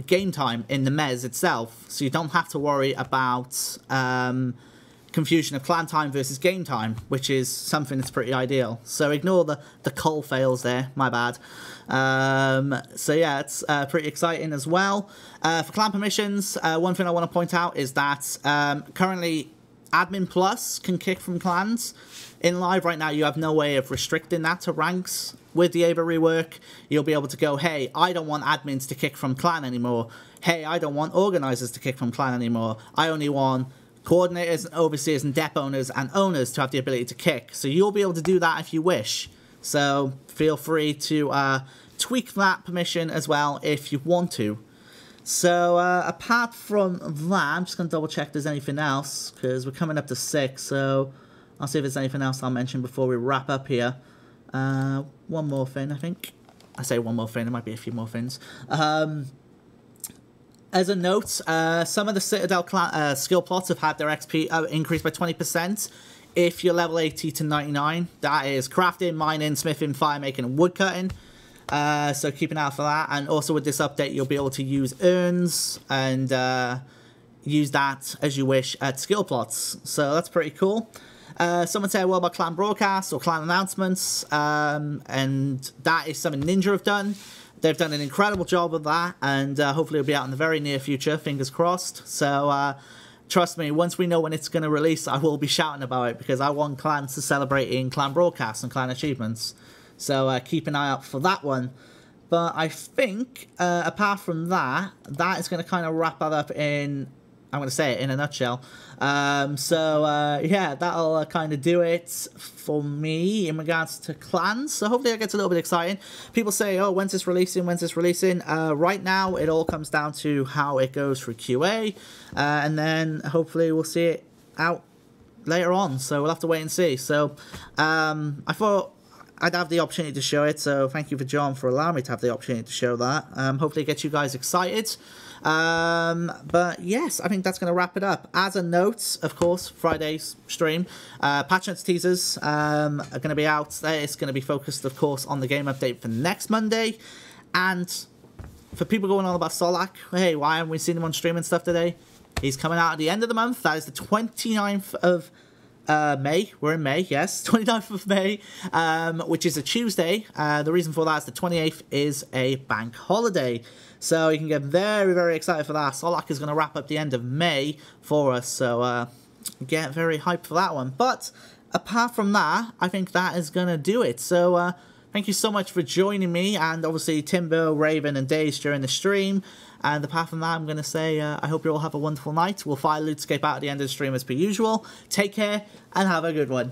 game time in the mez itself, so you don't have to worry about confusion of clan time versus game time, which is something that's pretty ideal. So ignore the call fails there, my bad. So yeah, it's pretty exciting as well. For clan permissions, one thing I want to point out is that currently Admin Plus can kick from clans. In live right now, you have no way of restricting that to ranks. With the Ava rework, you'll be able to go, hey, I don't want admins to kick from clan anymore. Hey, I don't want organizers to kick from clan anymore. I only want coordinators, and overseers, and dep owners and owners to have the ability to kick. So you'll be able to do that if you wish. So feel free to tweak that permission as well if you want to. So apart from that, I'm just going to double check if there's anything else, because we're coming up to 6, so I'll see if there's anything else I'll mention before we wrap up here. One more thing, I think. I say one more thing, there might be a few more things. As a note, some of the Citadel skill plots have had their XP increased by 20%. If you're level 80 to 99, that is crafting, mining, smithing, firemaking, and woodcutting. So keep an eye out for that. And also with this update, you'll be able to use urns and use that as you wish at skill plots. So that's pretty cool. Someone said, well, about clan broadcasts or clan announcements, and that is something Ninja have done. They've done an incredible job of that, and hopefully it'll be out in the very near future, fingers crossed. So trust me, once we know when it's going to release, I will be shouting about it, because I want clans to celebrate in clan broadcasts and clan achievements. So keep an eye out for that one. But I think, apart from that, that is going to kind of wrap that up in, I'm going to say it in a nutshell. Yeah, that'll kind of do it for me in regards to clans. So hopefully that gets a little bit exciting. People say, oh, when's this releasing? When's this releasing? Right now, it all comes down to how it goes through QA. And then hopefully we'll see it out later on. So we'll have to wait and see. So I thought I'd have the opportunity to show it. So thank you for John for allowing me to have the opportunity to show that. Hopefully it gets you guys excited. But yes, I think that's going to wrap it up. As a note, of course, Friday's stream, patch notes teasers are going to be out there. It's going to be focused, of course, on the game update for next Monday. And for people going on about Solak, hey, why haven't we seen him on stream and stuff today? He's coming out at the end of the month. That is the 29th of May. We're in May, yes. 29th of May, which is a Tuesday. The reason for that is the 28th is a bank holiday. So you can get very, very excited for that. Solak is going to wrap up the end of May for us. So get very hyped for that one. But apart from that, I think that is going to do it. So thank you so much for joining me. And obviously Timbo, Raven, and Daze during the stream. And apart from that, I'm going to say I hope you all have a wonderful night. We'll fire LootScape out at the end of the stream as per usual. Take care and have a good one.